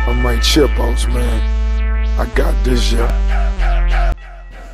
I might chip boss, man. I got this, yeah.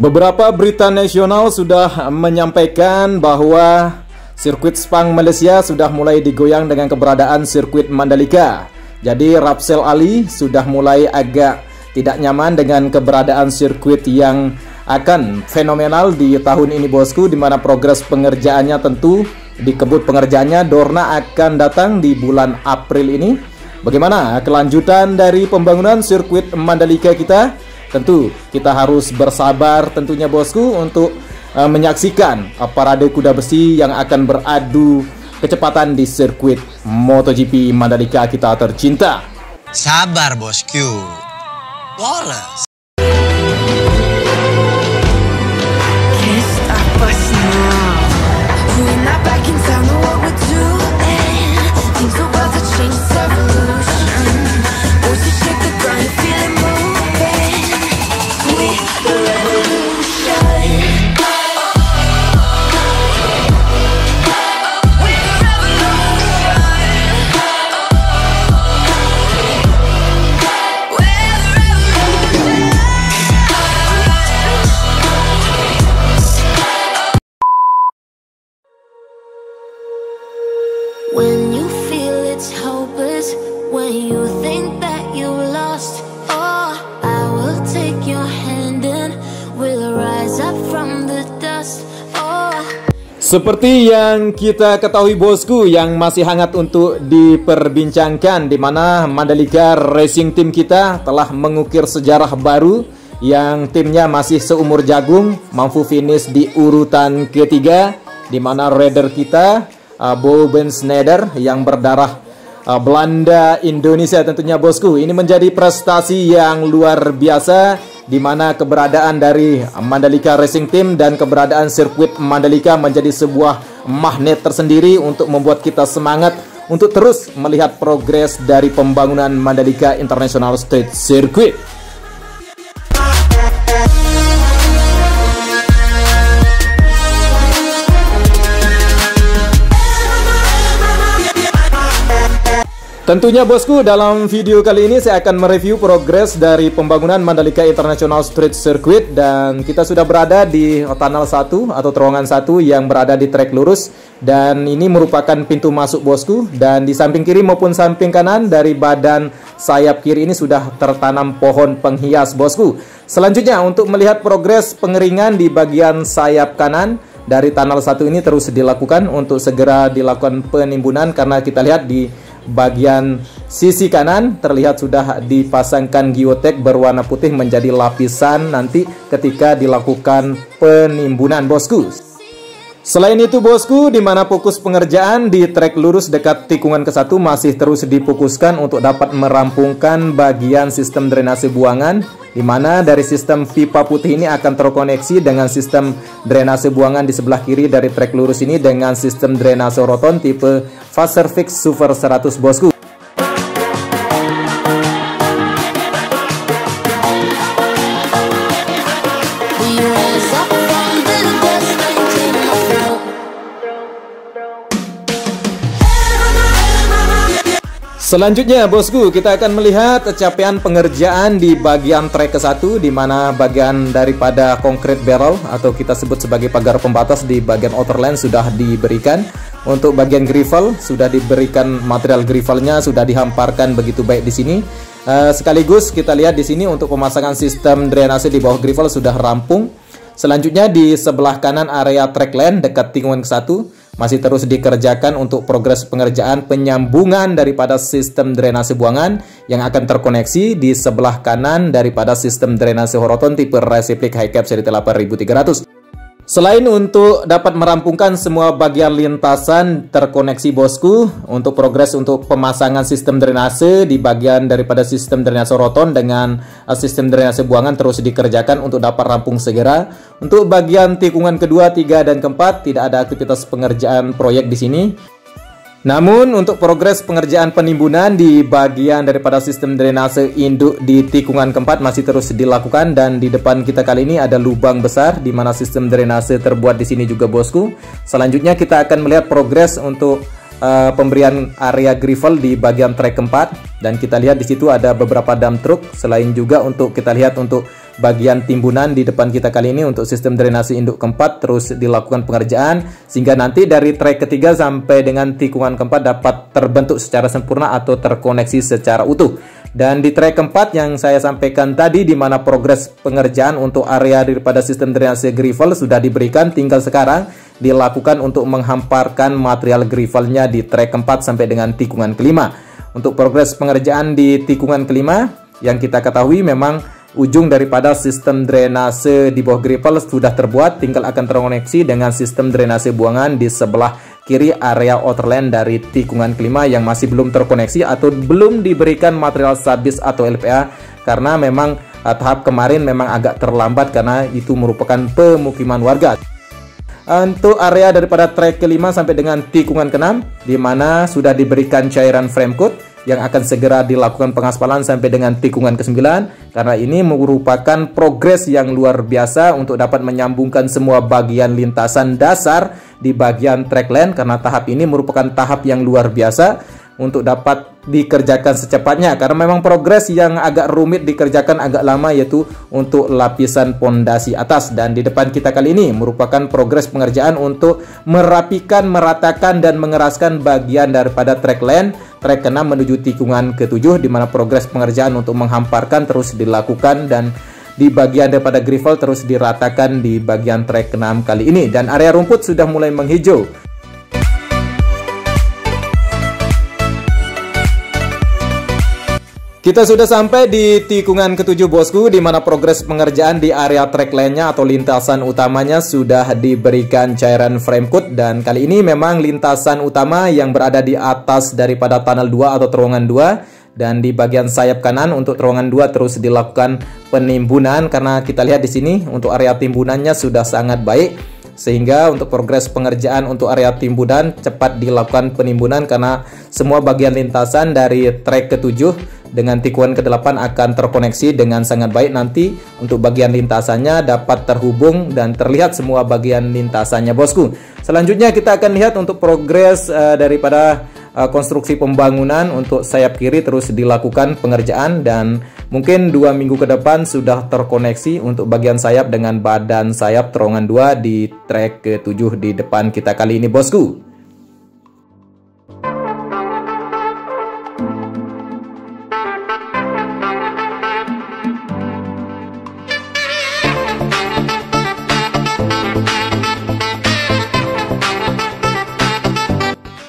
Beberapa berita nasional sudah menyampaikan bahwa sirkuit Sepang Malaysia sudah mulai digoyang dengan keberadaan sirkuit Mandalika. Jadi Rapsel Ali sudah mulai agak tidak nyaman dengan keberadaan sirkuit yang akan fenomenal di tahun ini bosku, di mana progres pengerjaannya tentu dikebut pengerjaannya Dorna akan datang di bulan April ini. Bagaimana kelanjutan dari pembangunan sirkuit Mandalika kita? Tentu kita harus bersabar tentunya bosku untuk menyaksikan parade kuda besi yang akan beradu kecepatan di sirkuit MotoGP Mandalika kita tercinta. Sabar bosku. Wallace. When you feel it's hopeless, when you think that you lost, oh, I will take your hand and we'll rise up from the dust, oh. Seperti yang kita ketahui bosku, yang masih hangat untuk diperbincangkan, di mana Mandalika Racing Team kita telah mengukir sejarah baru, yang timnya masih seumur jagung, mampu finish di urutan ketiga, di mana rider kita Bo Ben Schneider yang berdarah Belanda Indonesia tentunya bosku. Ini menjadi prestasi yang luar biasa, di mana keberadaan dari Mandalika Racing Team dan keberadaan sirkuit Mandalika menjadi sebuah magnet tersendiri untuk membuat kita semangat untuk terus melihat progres dari pembangunan Mandalika International Street Circuit. Tentunya bosku, dalam video kali ini saya akan mereview progres dari pembangunan Mandalika International Street Circuit, dan kita sudah berada di tunnel 1 atau terowongan 1 yang berada di trek lurus, dan ini merupakan pintu masuk bosku, dan di samping kiri maupun samping kanan dari badan sayap kiri ini sudah tertanam pohon penghias bosku. Selanjutnya untuk melihat progres pengeringan di bagian sayap kanan dari tunnel 1 ini terus dilakukan untuk segera dilakukan penimbunan, karena kita lihat di bagian sisi kanan terlihat sudah dipasangkan geotek berwarna putih menjadi lapisan nanti ketika dilakukan penimbunan bosku. Selain itu bosku, di mana fokus pengerjaan di trek lurus dekat tikungan ke-1 masih terus difokuskan untuk dapat merampungkan bagian sistem drainase buangan, di mana dari sistem pipa putih ini akan terkoneksi dengan sistem drainase buangan di sebelah kiri dari trek lurus ini dengan sistem drainase roton tipe Faserfix Super 100 bosku. Selanjutnya bosku, kita akan melihat capaian pengerjaan di bagian trek ke-1, di mana bagian daripada concrete barrel atau kita sebut sebagai pagar pembatas di bagian outer lane sudah diberikan. Untuk bagian gravel sudah diberikan material gravelnya, sudah dihamparkan begitu baik di sini. Sekaligus kita lihat di sini untuk pemasangan sistem drainase di bawah gravel sudah rampung. Selanjutnya di sebelah kanan area track lane dekat tikungan ke-1 masih terus dikerjakan untuk progres pengerjaan penyambungan daripada sistem drainase buangan yang akan terkoneksi di sebelah kanan daripada sistem drainase horizontal tipe Resiplik High Cap seri 8300. Selain untuk dapat merampungkan semua bagian lintasan terkoneksi bosku, untuk progres untuk pemasangan sistem drainase di bagian daripada sistem drainase roton dengan sistem drainase buangan terus dikerjakan untuk dapat rampung segera. Untuk bagian tikungan kedua, 3 dan keempat tidak ada aktivitas pengerjaan proyek di sini. Namun untuk progres pengerjaan penimbunan di bagian daripada sistem drainase induk di tikungan keempat masih terus dilakukan, dan di depan kita kali ini ada lubang besar di mana sistem drainase terbuat di sini juga bosku. Selanjutnya kita akan melihat progres untuk pemberian area gravel di bagian trek keempat, dan kita lihat di situ ada beberapa dump truck. Selain juga untuk kita lihat untuk bagian timbunan di depan kita kali ini untuk sistem drainase induk keempat terus dilakukan pengerjaan, sehingga nanti dari trek ketiga sampai dengan tikungan keempat dapat terbentuk secara sempurna atau terkoneksi secara utuh. Dan di trek keempat yang saya sampaikan tadi, di mana progres pengerjaan untuk area daripada sistem drainase gravel sudah diberikan, tinggal sekarang dilakukan untuk menghamparkan material gravelnya di trek keempat sampai dengan tikungan kelima. Untuk progres pengerjaan di tikungan kelima, yang kita ketahui memang ujung daripada sistem drainase di bawah gravel sudah terbuat, tinggal akan terkoneksi dengan sistem drainase buangan di sebelah kiri area outerland dari tikungan kelima yang masih belum terkoneksi atau belum diberikan material sabis atau LPA, karena memang tahap kemarin memang agak terlambat karena itu merupakan pemukiman warga. Untuk area daripada trek kelima sampai dengan tikungan keenam, di mana sudah diberikan cairan frame coat yang akan segera dilakukan pengaspalan sampai dengan tikungan ke-9, karena ini merupakan progres yang luar biasa untuk dapat menyambungkan semua bagian lintasan dasar di bagian track lane, karena tahap ini merupakan tahap yang luar biasa untuk dapat dikerjakan secepatnya, karena memang progres yang agak rumit dikerjakan agak lama, yaitu untuk lapisan pondasi atas. Dan di depan kita kali ini merupakan progres pengerjaan untuk merapikan, meratakan dan mengeraskan bagian daripada track lane trek ke-6 menuju tikungan ke-7, di mana progres pengerjaan untuk menghamparkan terus dilakukan, dan di bagian daripada gravel terus diratakan di bagian trek ke-6 kali ini, dan area rumput sudah mulai menghijau. Kita sudah sampai di tikungan ke-7 bosku, di mana progres pengerjaan di area track lane-nya atau lintasan utamanya sudah diberikan cairan frame coat, dan kali ini memang lintasan utama yang berada di atas daripada tunnel 2 atau terowongan 2, dan di bagian sayap kanan untuk terowongan 2 terus dilakukan penimbunan, karena kita lihat di sini untuk area timbunannya sudah sangat baik, sehingga untuk progres pengerjaan untuk area timbunan cepat dilakukan penimbunan, karena semua bagian lintasan dari trek ke-7 dengan tikungan ke-8 akan terkoneksi dengan sangat baik. Nanti untuk bagian lintasannya dapat terhubung dan terlihat semua bagian lintasannya bosku. Selanjutnya kita akan lihat untuk progres daripada konstruksi pembangunan untuk sayap kiri terus dilakukan pengerjaan, dan mungkin 2 minggu ke depan sudah terkoneksi untuk bagian sayap dengan badan sayap terowongan 2 di trek ke-7 di depan kita kali ini bosku.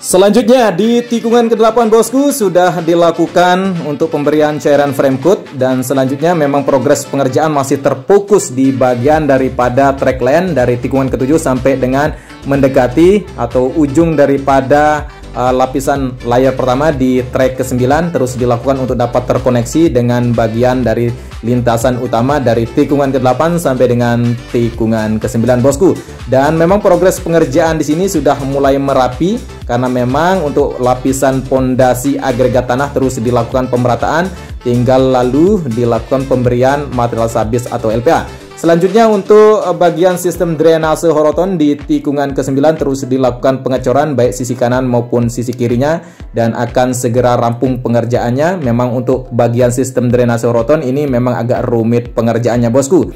Selanjutnya di tikungan ke-8 bosku sudah dilakukan untuk pemberian cairan frame coat, dan selanjutnya memang progres pengerjaan masih terfokus di bagian daripada track lane dari tikungan ke-7 sampai dengan mendekati atau ujung daripada lapisan layar pertama di trek ke-9 terus dilakukan untuk dapat terkoneksi dengan bagian dari lintasan utama dari tikungan ke-8 sampai dengan tikungan ke-9 bosku. Dan memang progres pengerjaan di sini sudah mulai merapi, karena memang untuk lapisan pondasi agregat tanah terus dilakukan pemerataan, tinggal lalu dilakukan pemberian material sabis atau LPA. Selanjutnya untuk bagian sistem drainase horoton di tikungan ke-9 terus dilakukan pengecoran baik sisi kanan maupun sisi kirinya, dan akan segera rampung pengerjaannya. Memang untuk bagian sistem drainase horoton ini memang agak rumit pengerjaannya bosku.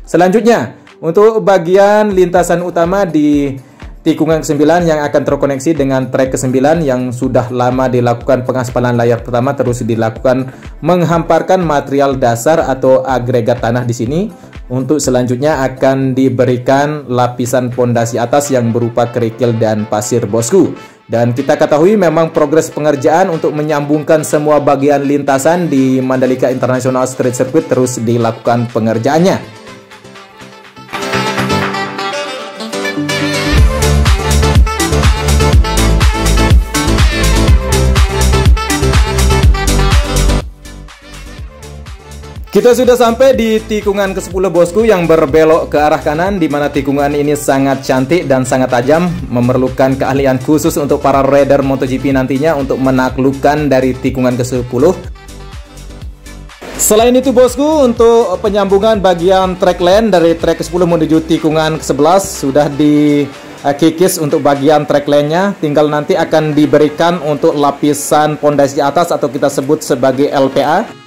Selanjutnya untuk bagian lintasan utama di tikungan ke-9 yang akan terkoneksi dengan trek ke-9 yang sudah lama dilakukan pengaspalan layar pertama, terus dilakukan menghamparkan material dasar atau agregat tanah di sini. Untuk selanjutnya akan diberikan lapisan pondasi atas yang berupa kerikil dan pasir bosku. Dan kita ketahui memang progres pengerjaan untuk menyambungkan semua bagian lintasan di Mandalika International Street Circuit terus dilakukan pengerjaannya. Kita sudah sampai di tikungan ke-10 bosku yang berbelok ke arah kanan, di mana tikungan ini sangat cantik dan sangat tajam, memerlukan keahlian khusus untuk para rider MotoGP nantinya untuk menaklukkan dari tikungan ke-10. Selain itu bosku, untuk penyambungan bagian track lane dari trek ke-10 menuju tikungan ke-11 sudah kikis untuk bagian track lane-nya, tinggal nanti akan diberikan untuk lapisan pondasi atas atau kita sebut sebagai LPA.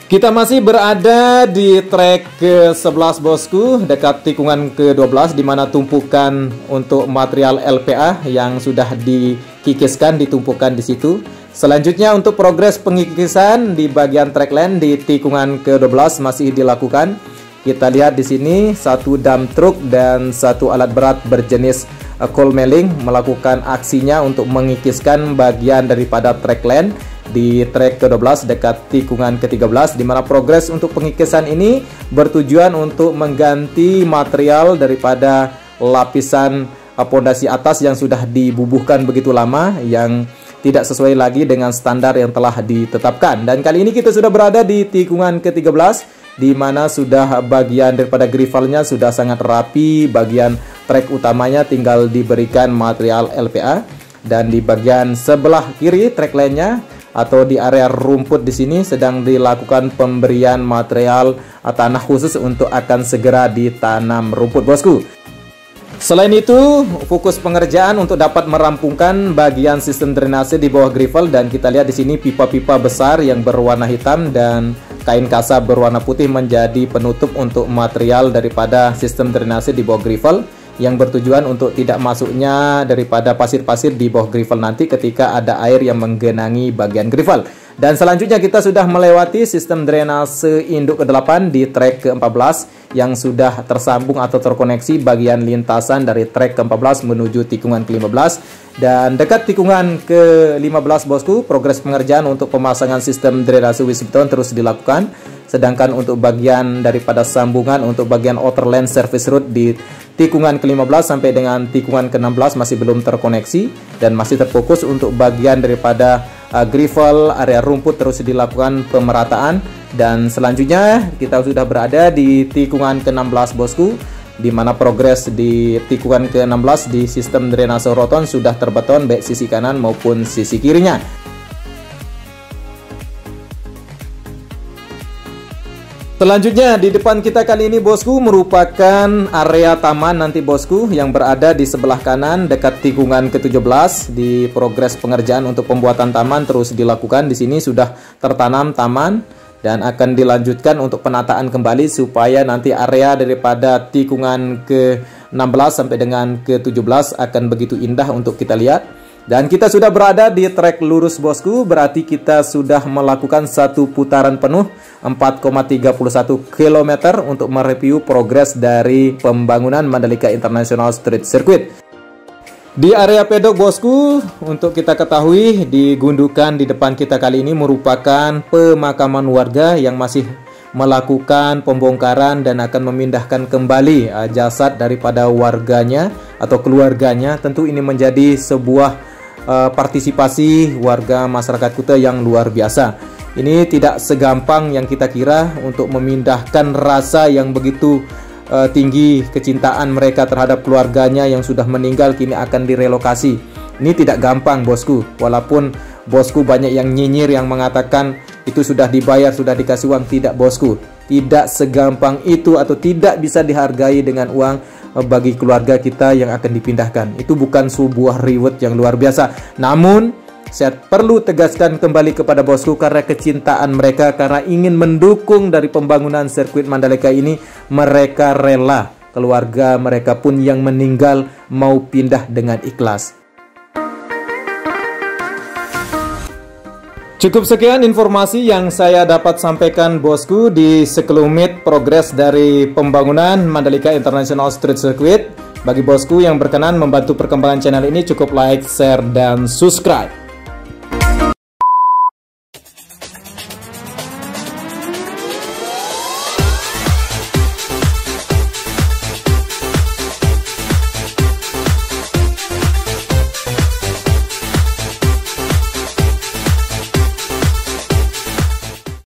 Kita masih berada di trek ke-11 bosku, dekat tikungan ke-12, di mana tumpukan untuk material LPA yang sudah dikikiskan ditumpukan di situ. Selanjutnya untuk progres pengikisan di bagian track lane di tikungan ke-12 masih dilakukan. Kita lihat di sini satu dump truck dan satu alat berat berjenis coal milling melakukan aksinya untuk mengikiskan bagian daripada track lane di trek ke-12 dekat tikungan ke-13, di mana progres untuk pengikisan ini bertujuan untuk mengganti material daripada lapisan pondasi atas yang sudah dibubuhkan begitu lama, yang tidak sesuai lagi dengan standar yang telah ditetapkan. Dan kali ini kita sudah berada di tikungan ke-13, di mana sudah bagian daripada grivalnya sudah sangat rapi, bagian trek utamanya tinggal diberikan material LPA, dan di bagian sebelah kiri trek lainnya atau di area rumput di sini sedang dilakukan pemberian material tanah khusus untuk akan segera ditanam rumput bosku. Selain itu, fokus pengerjaan untuk dapat merampungkan bagian sistem drainase di bawah gravel, dan kita lihat di sini pipa-pipa besar yang berwarna hitam dan kain kasa berwarna putih menjadi penutup untuk material daripada sistem drainase di bawah gravel, yang bertujuan untuk tidak masuknya daripada pasir-pasir di bawah gravel nanti ketika ada air yang menggenangi bagian gravel. Dan selanjutnya kita sudah melewati sistem drainase induk ke-8 di trek ke-14 yang sudah tersambung atau terkoneksi bagian lintasan dari trek ke-14 menuju tikungan ke-15. Dan dekat tikungan ke-15 bosku, progres pengerjaan untuk pemasangan sistem drainase wisbeton terus dilakukan. Sedangkan untuk bagian daripada sambungan untuk bagian outer lane service road di tikungan ke-15 sampai dengan tikungan ke-16 masih belum terkoneksi dan masih terfokus untuk bagian daripada gravel area rumput terus dilakukan pemerataan. Dan selanjutnya kita sudah berada di tikungan ke-16 bosku, di mana progres di tikungan ke-16 di sistem drainase roton sudah terbeton baik sisi kanan maupun sisi kirinya. Selanjutnya di depan kita kali ini bosku merupakan area taman nanti bosku yang berada di sebelah kanan dekat tikungan ke-17. Di progres pengerjaan untuk pembuatan taman terus dilakukan. Di sini sudah tertanam taman dan akan dilanjutkan untuk penataan kembali supaya nanti area daripada tikungan ke-16 sampai dengan ke-17 akan begitu indah untuk kita lihat. Dan kita sudah berada di trek lurus bosku, berarti kita sudah melakukan satu putaran penuh 4,31 km untuk mereview progres dari pembangunan Mandalika International Street Circuit. Di area pedok bosku, untuk kita ketahui di gundukan di depan kita kali ini merupakan pemakaman warga yang masih melakukan pembongkaran dan akan memindahkan kembali jasad daripada warganya atau keluarganya. Tentu ini menjadi sebuah partisipasi warga masyarakat Kuta yang luar biasa. Ini tidak segampang yang kita kira untuk memindahkan rasa yang begitu tinggi kecintaan mereka terhadap keluarganya yang sudah meninggal kini akan direlokasi. Ini tidak gampang bosku, walaupun bosku banyak yang nyinyir yang mengatakan itu sudah dibayar, sudah dikasih uang. Tidak bosku, tidak segampang itu atau tidak bisa dihargai dengan uang bagi keluarga kita yang akan dipindahkan. Itu bukan sebuah reward yang luar biasa. Namun saya perlu tegaskan kembali kepada bosku, karena kecintaan mereka, karena ingin mendukung dari pembangunan sirkuit Mandalika ini, mereka rela, keluarga mereka pun yang meninggal mau pindah dengan ikhlas. Cukup sekian informasi yang saya dapat sampaikan bosku di sekelumit progres dari pembangunan Mandalika International Street Circuit. Bagi bosku yang berkenan membantu perkembangan channel ini, cukup like, share, dan subscribe.